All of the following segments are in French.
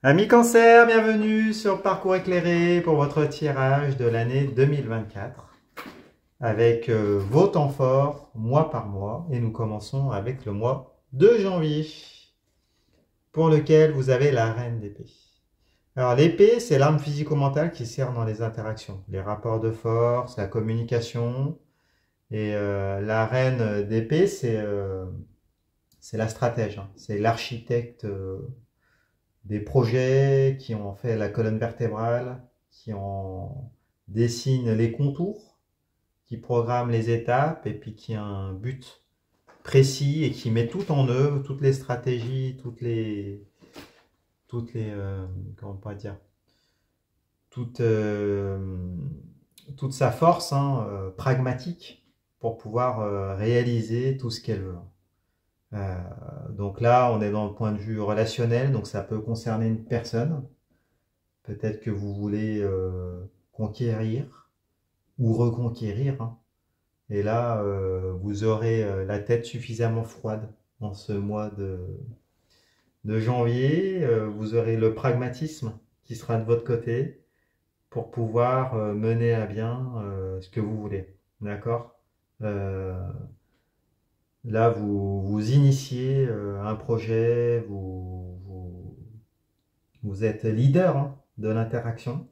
Amis Cancer, bienvenue sur Parcours éclairé pour votre tirage de l'année 2024 avec vos temps forts, mois par mois. Et nous commençons avec le mois de janvier pour lequel vous avez la reine d'épée. Alors l'épée, c'est l'arme physico-mentale qui sert dans les interactions, les rapports de force, la communication. Et la reine d'épée, c'est la stratège, hein. C'est l'architecte des projets qui ont fait la colonne vertébrale, qui en dessinent les contours, qui programment les étapes et puis qui a un but précis et qui met tout en œuvre, toutes les stratégies, comment on pourrait dire, toute sa force pragmatique pour pouvoir réaliser tout ce qu'elle veut. Donc là, on est dans le point de vue relationnel, donc ça peut concerner une personne. Peut-être que vous voulez conquérir ou reconquérir, hein. Et là, vous aurez la tête suffisamment froide en ce mois de janvier. Vous aurez le pragmatisme qui sera de votre côté pour pouvoir mener à bien ce que vous voulez. D'accord? Là, vous initiez un projet, vous êtes leader, hein, de l'interaction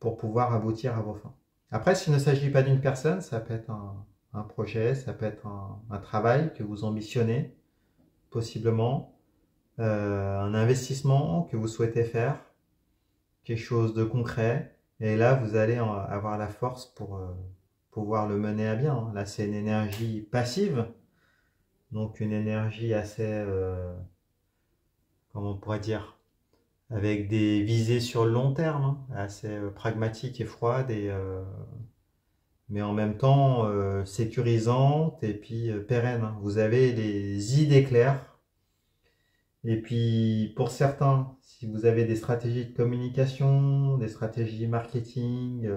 pour pouvoir aboutir à vos fins. Après, s'il ne s'agit pas d'une personne, ça peut être un projet, ça peut être un travail que vous ambitionnez, possiblement, un investissement que vous souhaitez faire, quelque chose de concret. Et là, vous allez avoir la force pour pouvoir le mener à bien, hein. Là, c'est une énergie passive, donc une énergie assez, comment on pourrait dire, avec des visées sur le long terme, hein, assez pragmatique et froide, mais en même temps sécurisante et puis pérenne, hein. Vous avez les idées claires. Et puis pour certains, si vous avez des stratégies de communication, des stratégies marketing,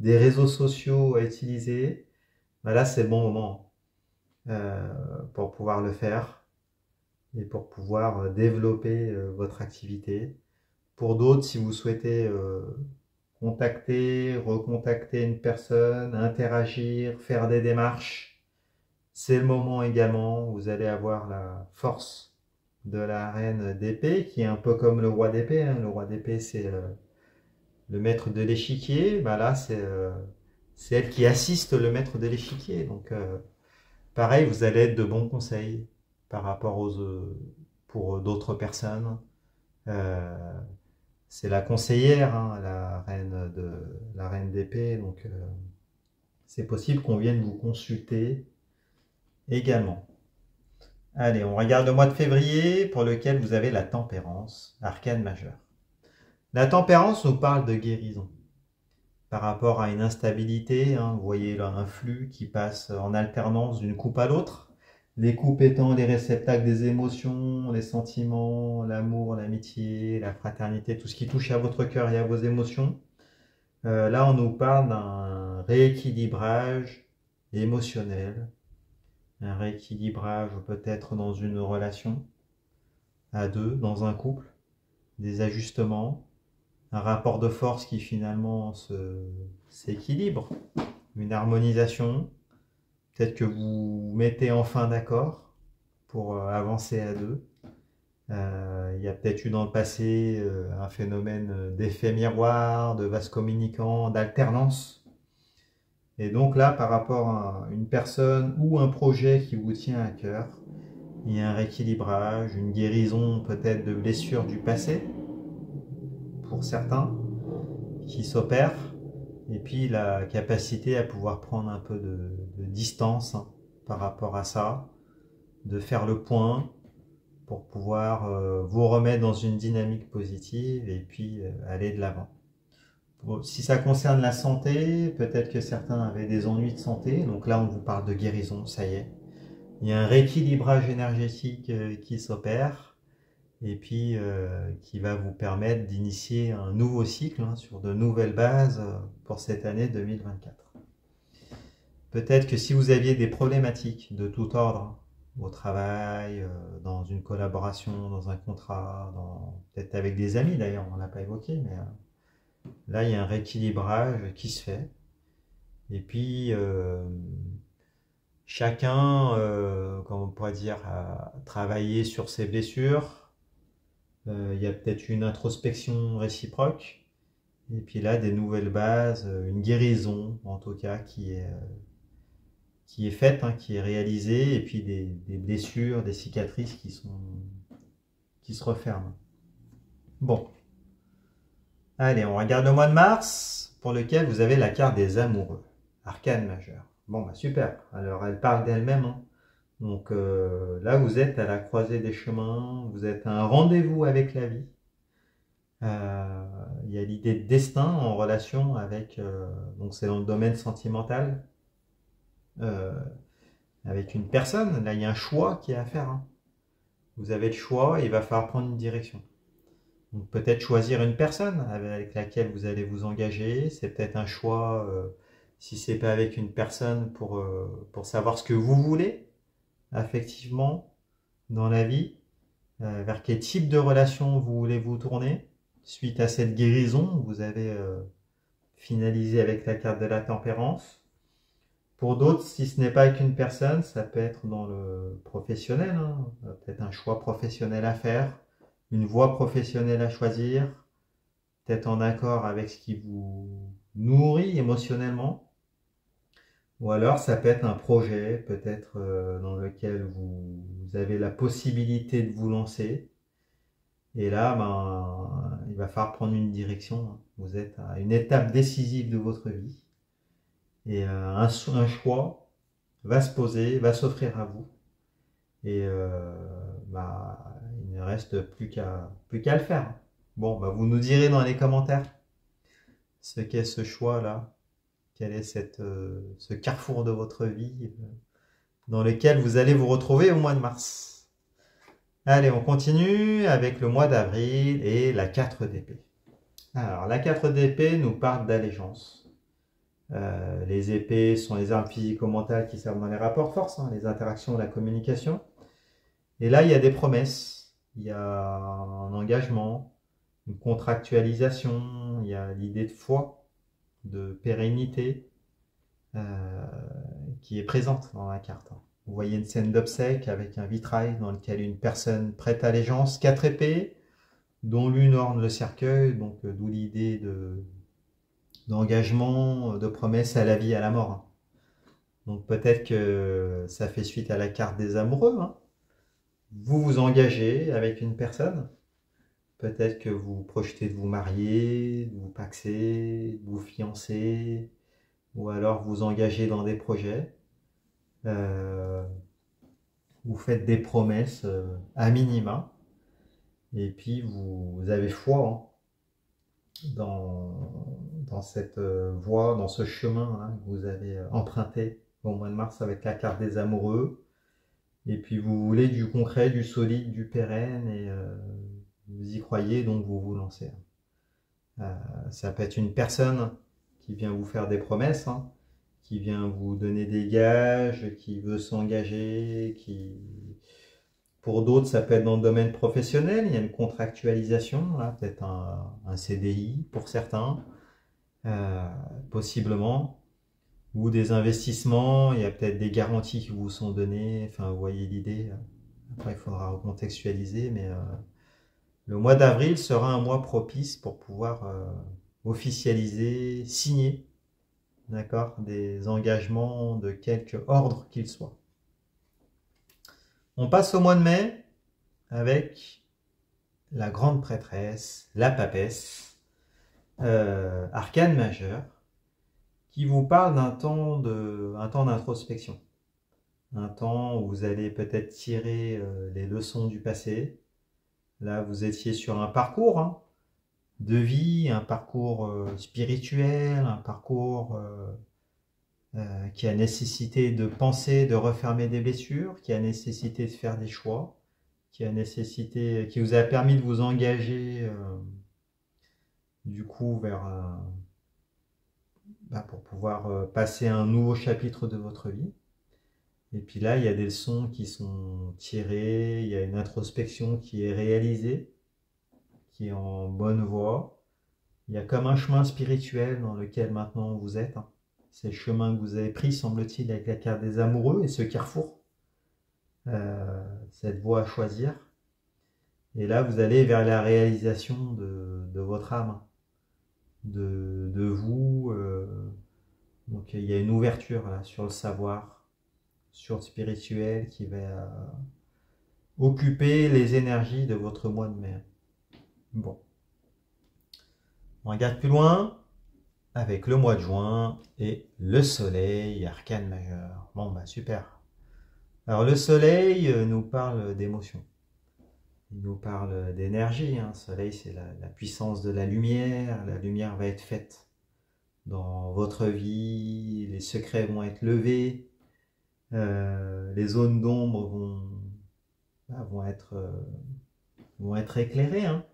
des réseaux sociaux à utiliser, ben là c'est le bon moment pour pouvoir le faire et pour pouvoir développer votre activité. Pour d'autres, si vous souhaitez contacter, recontacter une personne, interagir, faire des démarches, c'est le moment également. Vous allez avoir la force de la reine d'épée, qui est un peu comme le roi d'épée, hein. Le roi d'épée, c'est le maître de l'échiquier. Ben là, c'est elle qui assiste le maître de l'échiquier. Donc, pareil, vous allez être de bons conseils par rapport pour d'autres personnes. C'est la conseillère, hein, la reine d'épée, donc c'est possible qu'on vienne vous consulter également. Allez, on regarde le mois de février pour lequel vous avez la tempérance, arcane majeure. La tempérance nous parle de guérison par rapport à une instabilité, hein. Vous voyez là un flux qui passe en alternance d'une coupe à l'autre. Les coupes étant les réceptacles des émotions, les sentiments, l'amour, l'amitié, la fraternité, tout ce qui touche à votre cœur et à vos émotions. Là, on nous parle d'un rééquilibrage émotionnel, un rééquilibrage peut-être dans une relation à deux, dans un couple, des ajustements, un rapport de force qui finalement s'équilibre, une harmonisation. Peut-être que vous mettez enfin d'accord pour avancer à deux. Il y a peut-être eu dans le passé un phénomène d'effet miroir, de vase communicant, d'alternance. Et donc là, par rapport à une personne ou un projet qui vous tient à cœur, il y a un rééquilibrage, une guérison peut-être de blessures du passé, pour certains, qui s'opère. Et puis la capacité à pouvoir prendre un peu de distance, hein, par rapport à ça, de faire le point pour pouvoir vous remettre dans une dynamique positive et puis aller de l'avant. Bon, si ça concerne la santé, peut-être que certains avaient des ennuis de santé, donc là on vous parle de guérison, ça y est. Il y a un rééquilibrage énergétique qui s'opère et puis qui va vous permettre d'initier un nouveau cycle, hein, sur de nouvelles bases pour cette année 2024. Peut-être que si vous aviez des problématiques de tout ordre au travail, dans une collaboration, dans un contrat, peut-être avec des amis d'ailleurs, on ne l'a pas évoqué, mais là il y a un rééquilibrage qui se fait. Et puis chacun, comme on pourrait dire, a travaillé sur ses blessures. Il y a peut-être une introspection réciproque. Et puis là, des nouvelles bases, une guérison en tout cas qui est faite, hein, qui est réalisée, et puis des blessures, des cicatrices qui se referment. Bon, allez, on regarde le mois de mars, pour lequel vous avez la carte des amoureux, arcane majeur. Bon, bah super, alors elle parle d'elle-même, hein. Donc là, vous êtes à la croisée des chemins, vous êtes à un rendez-vous avec la vie. Il y a l'idée de destin en relation avec, donc c'est dans le domaine sentimental, euh, avec une personne. Là, il y a un choix qui est à faire, hein. Vous avez le choix et il va falloir prendre une direction. Donc peut-être choisir une personne avec laquelle vous allez vous engager. C'est peut-être un choix, si c'est pas avec une personne, pour savoir ce que vous voulez affectivement dans la vie, vers quel type de relation vous voulez vous tourner. Suite à cette guérison, vous avez finalisé avec la carte de la tempérance. Pour d'autres, si ce n'est pas avec une personne, ça peut être dans le professionnel, hein. Peut-être un choix professionnel à faire, une voie professionnelle à choisir, peut-être en accord avec ce qui vous nourrit émotionnellement. Ou alors, ça peut être un projet, peut-être dans lequel vous avez la possibilité de vous lancer. Et là, ben, il va falloir prendre une direction, hein. Vous êtes à une étape décisive de votre vie. Et un choix va se poser, va s'offrir à vous. Et bah, il ne reste plus qu'à le faire. Bon, bah, vous nous direz dans les commentaires ce qu'est ce choix-là, quel est ce carrefour de votre vie dans lequel vous allez vous retrouver au mois de mars. Allez, on continue avec le mois d'avril et la 4 d'épée. Alors, la 4 d'épée nous parle d'allégeance. Les épées sont les armes physico-mentales qui servent dans les rapports de force, hein, les interactions, la communication. Et là, il y a des promesses, il y a un engagement, une contractualisation, il y a l'idée de foi, de pérennité qui est présente dans la carte. Vous voyez une scène d'obsèques avec un vitrail dans lequel une personne prête allégeance, 4 épées, dont l'une orne le cercueil, donc d'où l'idée d'engagement, de promesse à la vie et à la mort. Donc peut-être que ça fait suite à la carte des amoureux, hein. Vous vous engagez avec une personne. Peut-être que vous projetez de vous marier, de vous paxer, de vous fiancer, ou alors vous engagez dans des projets. Euh, vous faites des promesses à minima, et puis vous avez foi, hein, dans cette voie, dans ce chemin, hein, que vous avez emprunté au mois de mars avec la carte des amoureux. Et puis vous voulez du concret, du solide, du pérenne, et vous y croyez, donc vous vous lancez. Ça peut être une personne qui vient vous faire des promesses, hein, qui vient vous donner des gages, qui veut s'engager, Pour d'autres, ça peut être dans le domaine professionnel, il y a une contractualisation, là, peut-être un CDI pour certains, euh, possiblement, ou des investissements, il y a peut-être des garanties qui vous sont données, enfin vous voyez l'idée. Après, il faudra recontextualiser, mais le mois d'avril sera un mois propice pour pouvoir officialiser, signer, d'accord, des engagements de quelque ordre qu'ils soient. On passe au mois de mai avec la grande prêtresse, la papesse, arcane majeur, qui vous parle d'un temps d'introspection. Un temps où vous allez peut-être tirer les leçons du passé. Là, vous étiez sur un parcours, hein, de vie, un parcours spirituel, un parcours qui a nécessité de penser, de refermer des blessures, qui a nécessité de faire des choix, qui vous a permis de vous engager du coup vers pour pouvoir passer un nouveau chapitre de votre vie. Et puis là, il y a des leçons qui sont tirées, il y a une introspection qui est réalisée, qui est en bonne voie. Il y a comme un chemin spirituel dans lequel maintenant vous êtes, hein. C'est le chemin que vous avez pris, semble-t-il, avec la carte des amoureux et ce carrefour, cette voie à choisir. Et là, vous allez vers la réalisation de votre âme, de vous. Donc, il y a une ouverture là, sur le savoir, sur le spirituel qui va occuper les énergies de votre mois de mai. Bon. On regarde plus loin avec le mois de juin et le soleil, arcane majeur. Bon, bah super. Alors, le soleil nous parle d'émotion. Il nous parle d'énergie, hein. Le soleil, c'est la puissance de la lumière. La lumière va être faite dans votre vie. Les secrets vont être levés. Les zones d'ombre vont être éclairées, hein.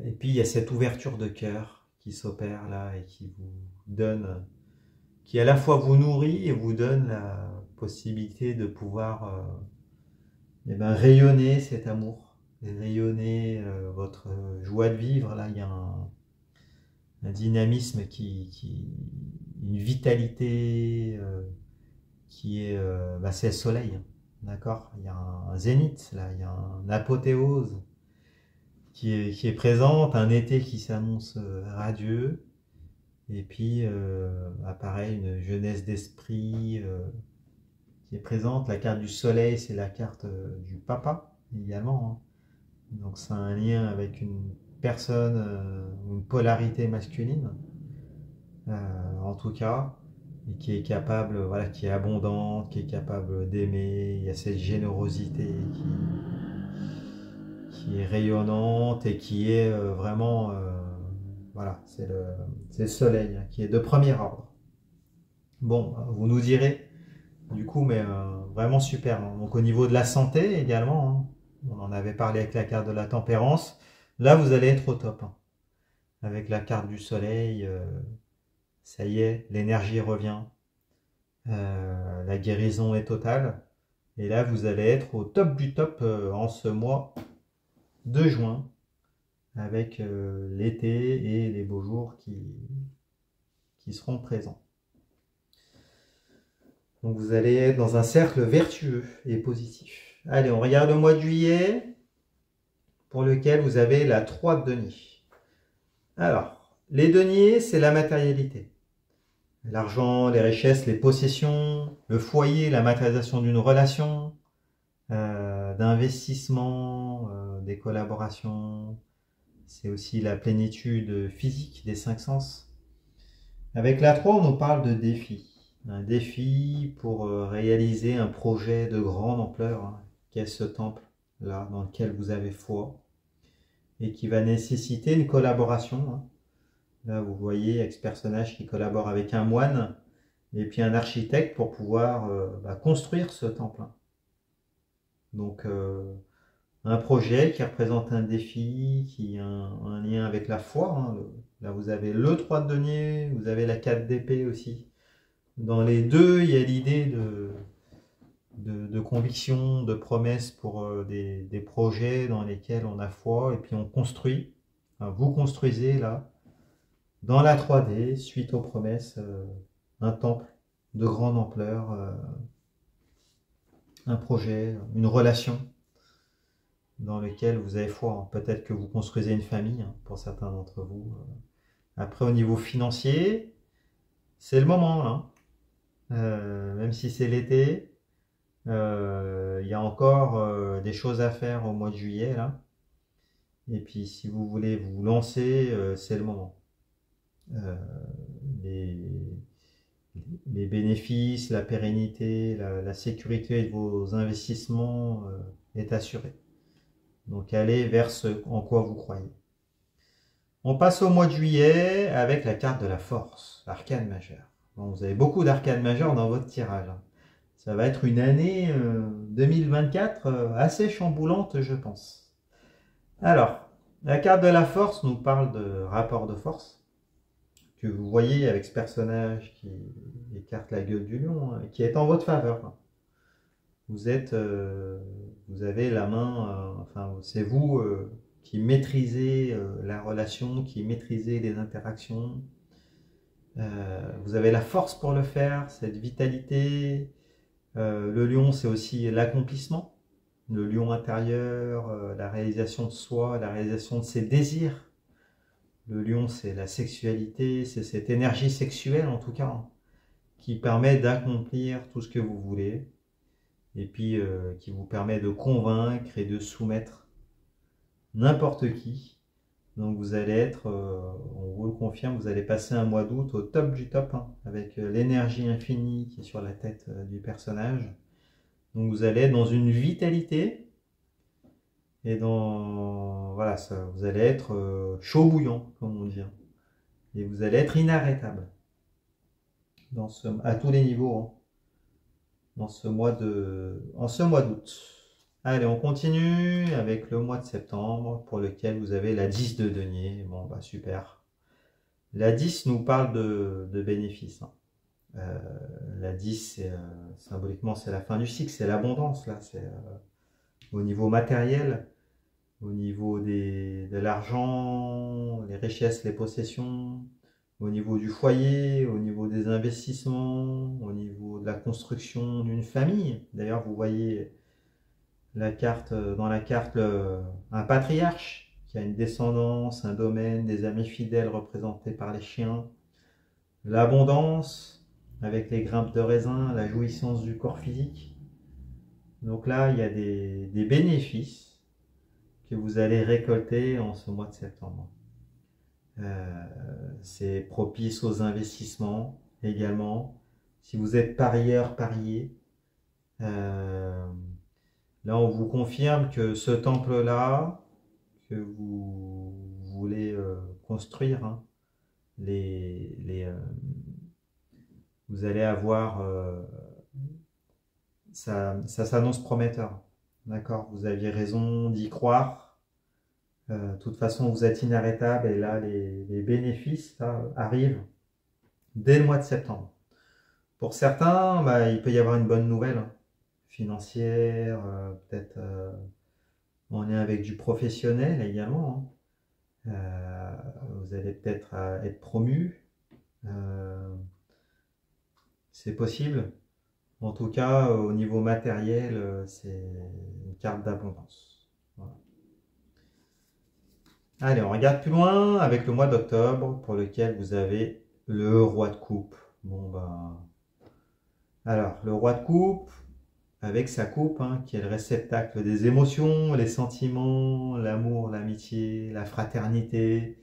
Et puis, il y a cette ouverture de cœur qui s'opère là et qui vous donne, qui à la fois vous nourrit et vous donne la possibilité de pouvoir rayonner cet amour, rayonner votre joie de vivre. Là, il y a un dynamisme une vitalité qui est, c'est le soleil, hein. D'accord? Il y a un zénith, là, il y a une apothéose qui est présente, un été qui s'annonce radieux, et puis apparaît une jeunesse d'esprit qui est présente. La carte du soleil, c'est la carte du papa également, hein. Donc c'est un lien avec une personne, une polarité masculine, en tout cas, et qui est capable, voilà, qui est abondante, qui est capable d'aimer. Il y a cette générosité qui est rayonnante et qui est vraiment, voilà, c'est le soleil, hein, qui est de premier ordre. Bon, vous nous direz, du coup, mais vraiment super, hein. Donc au niveau de la santé également, hein, on en avait parlé avec la carte de la tempérance. Là, vous allez être au top, hein. Avec la carte du soleil, ça y est, l'énergie revient. La guérison est totale. Et là, vous allez être au top du top en ce mois de juin, avec l'été et les beaux jours qui seront présents. Donc vous allez être dans un cercle vertueux et positif. Allez, on regarde le mois de juillet, pour lequel vous avez la 3 de denier. Alors, les deniers, c'est la matérialité. L'argent, les richesses, les possessions, le foyer, la matérialisation d'une relation, d'investissement, des collaborations. C'est aussi la plénitude physique des 5 sens. Avec la 3, on nous parle de défis. Un défi pour réaliser un projet de grande ampleur, hein, qu'est ce temple-là, dans lequel vous avez foi, et qui va nécessiter une collaboration, hein. Là, vous voyez avec ce personnage qui collabore avec un moine et puis un architecte pour pouvoir construire ce temple. Donc, un projet qui représente un défi, qui a un lien avec la foi, hein. Là, vous avez le 3 de denier, vous avez la 4 d'épée aussi. Dans les deux, il y a l'idée de conviction, de promesse pour des projets dans lesquels on a foi et puis on construit. Enfin, vous construisez là, dans la 3D, suite aux promesses, un temple de grande ampleur, un projet, une relation dans lequel vous avez foi, hein. Peut-être que vous construisez une famille, hein, pour certains d'entre vous. Après, au niveau financier, c'est le moment là. Même si c'est l'été, il y a encore des choses à faire au mois de juillet là. Et puis si vous voulez vous lancer, c'est le moment. Les bénéfices, la pérennité, la sécurité de vos investissements est assurée. Donc allez vers ce en quoi vous croyez. On passe au mois de juillet avec la carte de la force, arcane majeure. Bon, vous avez beaucoup d'arcanes majeures dans votre tirage. Ça va être une année 2024 assez chamboulante, je pense. Alors, la carte de la force nous parle de rapport de force, que vous voyez avec ce personnage qui est carte la gueule du lion, hein, qui est en votre faveur. Hein. Vous avez la main, enfin, c'est vous qui maîtrisez la relation, qui maîtrisez les interactions. Vous avez la force pour le faire, cette vitalité. Le lion, c'est aussi l'accomplissement, le lion intérieur, la réalisation de soi, la réalisation de ses désirs. Le lion, c'est la sexualité, c'est cette énergie sexuelle en tout cas, hein, qui permet d'accomplir tout ce que vous voulez, et puis qui vous permet de convaincre et de soumettre n'importe qui. Donc vous allez être, on vous le confirme, vous allez passer un mois d'août au top du top, hein, avec l'énergie infinie qui est sur la tête du personnage. Donc vous allez être dans une vitalité, et voilà, vous allez être chaud bouillant, comme on dit, hein, et vous allez être inarrêtable à tous les niveaux, hein, en ce mois d'août. Allez, on continue avec le mois de septembre, pour lequel vous avez la 10 de denier. Bon, bah super. La 10 nous parle de bénéfices. Hein. La 10, symboliquement, c'est la fin du cycle, c'est l'abondance, là. C'est au niveau matériel, au niveau de l'argent, les richesses, les possessions, au niveau du foyer, au niveau des investissements, au niveau de la construction d'une famille. D'ailleurs, vous voyez dans la carte un patriarche qui a une descendance, un domaine, des amis fidèles représentés par les chiens, l'abondance avec les grimpes de raisin, la jouissance du corps physique. Donc là, il y a des bénéfices que vous allez récolter en ce mois de septembre. C'est propice aux investissements également. Si vous êtes parieur, parier. Là, on vous confirme que ce temple-là, que vous voulez construire, hein, vous allez avoir, ça s'annonce prometteur. D'accord? Vous aviez raison d'y croire. De toute façon, vous êtes inarrêtable, et là, les bénéfices là, arrivent dès le mois de septembre. Pour certains, bah, il peut y avoir une bonne nouvelle, hein, financière, peut-être en lien avec du professionnel également. Hein. Vous allez peut-être être promu. C'est possible. En tout cas, au niveau matériel, c'est une carte d'abondance. Voilà. Allez, on regarde plus loin avec le mois d'octobre, pour lequel vous avez le roi de coupe. Bon, ben, alors, le roi de coupe, avec sa coupe, hein, qui est le réceptacle des émotions, les sentiments, l'amour, l'amitié, la fraternité,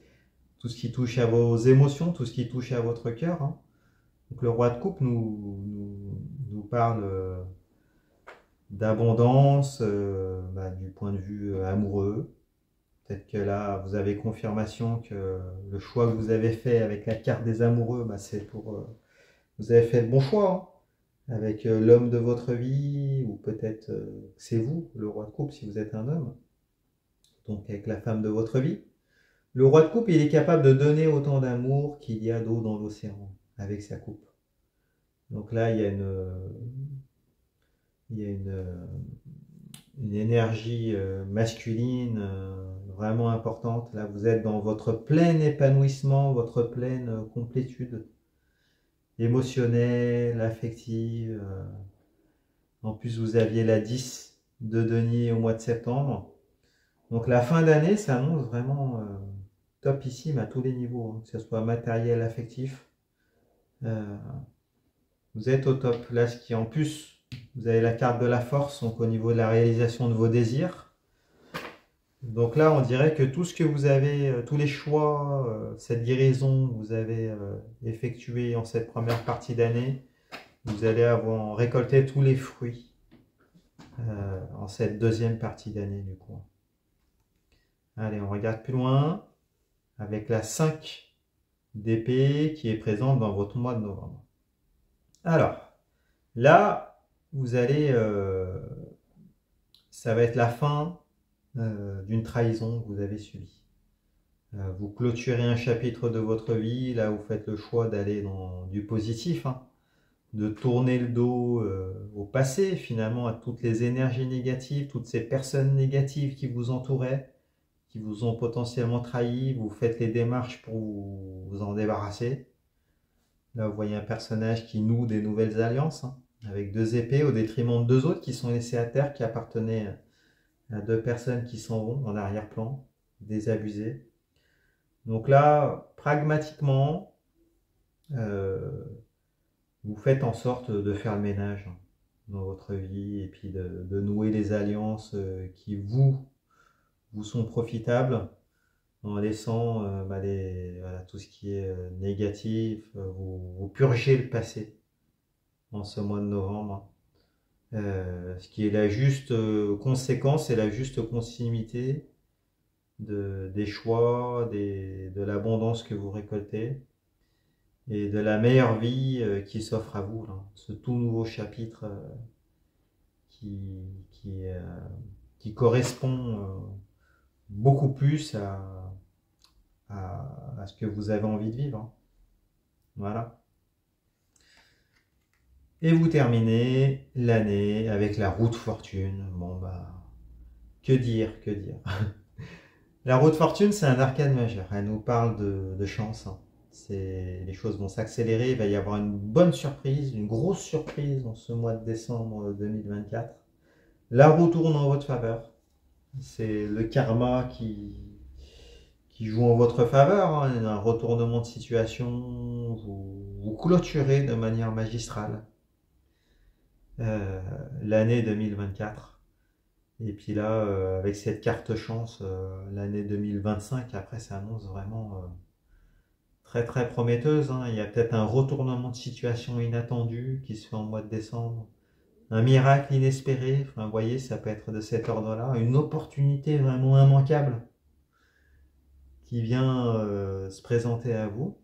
tout ce qui touche à vos émotions, tout ce qui touche à votre cœur. Hein. Donc le roi de coupe nous parle d'abondance du point de vue amoureux. Peut-être que là, vous avez confirmation que le choix que vous avez fait avec la carte des amoureux, c'est pour... vous avez fait le bon choix, hein, avec l'homme de votre vie, ou peut-être c'est vous, le roi de coupe, si vous êtes un homme, donc avec la femme de votre vie. Le roi de coupe, il est capable de donner autant d'amour qu'il y a d'eau dans l'océan, avec sa coupe. Donc là, il y a une énergie masculine vraiment importante. Là, vous êtes dans votre plein épanouissement, votre pleine complétude émotionnelle, affective. En plus, vous aviez la 10 de denier au mois de septembre. Donc la fin d'année s'annonce vraiment topissime à tous les niveaux, hein, que ce soit matériel, affectif. Vous êtes au top. Là, ce qui en plus, vous avez la carte de la force, donc au niveau de la réalisation de vos désirs. Donc là, on dirait que tout ce que vous avez, tous les choix, cette guérison que vous avez effectuée en cette première partie d'année, vous allez avoir récolté tous les fruits en cette deuxième partie d'année du coup. Allez, on regarde plus loin avec la 5 d'épée qui est présente dans votre mois de novembre. Alors, là, vous allez, ça va être la fin d'une trahison que vous avez subie. Vous clôturez un chapitre de votre vie, là vous faites le choix d'aller dans du positif, hein, de tourner le dos au passé, finalement, à toutes les énergies négatives, toutes ces personnes négatives qui vous entouraient, qui vous ont potentiellement trahi. Vous faites les démarches pour vous en débarrasser. Là, vous voyez un personnage qui noue des nouvelles alliances, hein, avec 2 épées au détriment de 2 autres qui sont laissés à terre, qui appartenaient à 2 personnes qui s'en vont en arrière-plan, désabusées. Donc là, pragmatiquement, euh, vous faites en sorte de faire le ménage dans votre vie et puis de nouer les alliances qui vous sont profitables en laissant voilà, tout ce qui est négatif, vous purgez le passé en ce mois de novembre. Ce qui est la juste conséquence et la juste continuité des choix, de l'abondance que vous récoltez et de la meilleure vie qui s'offre à vous, là. Ce tout nouveau chapitre qui, qui, euh, qui correspond beaucoup plus à ce que vous avez envie de vivre, hein. Voilà. Et vous terminez l'année avec la roue de fortune. Bon bah, que dire, que dire. La roue de fortune, c'est un arcane majeur. Elle nous parle de chance, hein. Les choses vont s'accélérer. Il va y avoir une bonne surprise, une grosse surprise dans ce mois de décembre 2024. La roue tourne en votre faveur. C'est le karma qui joue en votre faveur, hein. Un retournement de situation. Vous clôturez de manière magistrale l'année 2024. Et puis là, avec cette carte chance, l'année 2025, après, ça annonce vraiment très très prometteuse, hein. Il y a peut-être un retournement de situation inattendu qui se fait en mois de décembre. Un miracle inespéré, enfin, vous voyez, ça peut être de cet ordre-là. Une opportunité vraiment immanquable qui vient se présenter à vous.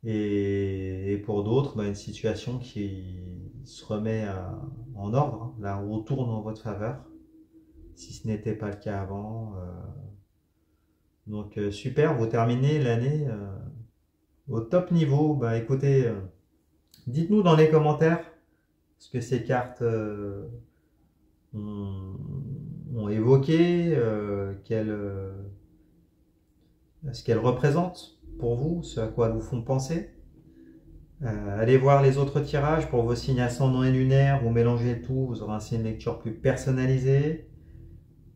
Et pour d'autres, une situation qui se remet en ordre, hein. La roue tourne en votre faveur, si ce n'était pas le cas avant. Donc super, vous terminez l'année au top niveau. Bah écoutez, dites-nous dans les commentaires ce que ces cartes ont évoqué, ce qu'elles représentent pour vous, ce à quoi elles vous font penser. Allez voir les autres tirages pour vos signes ascendants et lunaires, vous mélangez le tout, vous aurez ainsi une lecture plus personnalisée.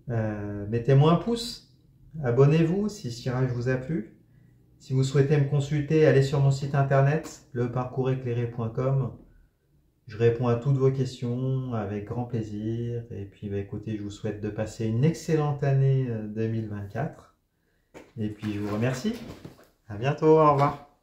Mettez-moi un pouce, abonnez-vous si ce tirage vous a plu. Si vous souhaitez me consulter, allez sur mon site internet, leparcourseclairé.com. Je réponds à toutes vos questions avec grand plaisir. Et puis écoutez, je vous souhaite de passer une excellente année 2024. Et puis je vous remercie. À bientôt, au revoir.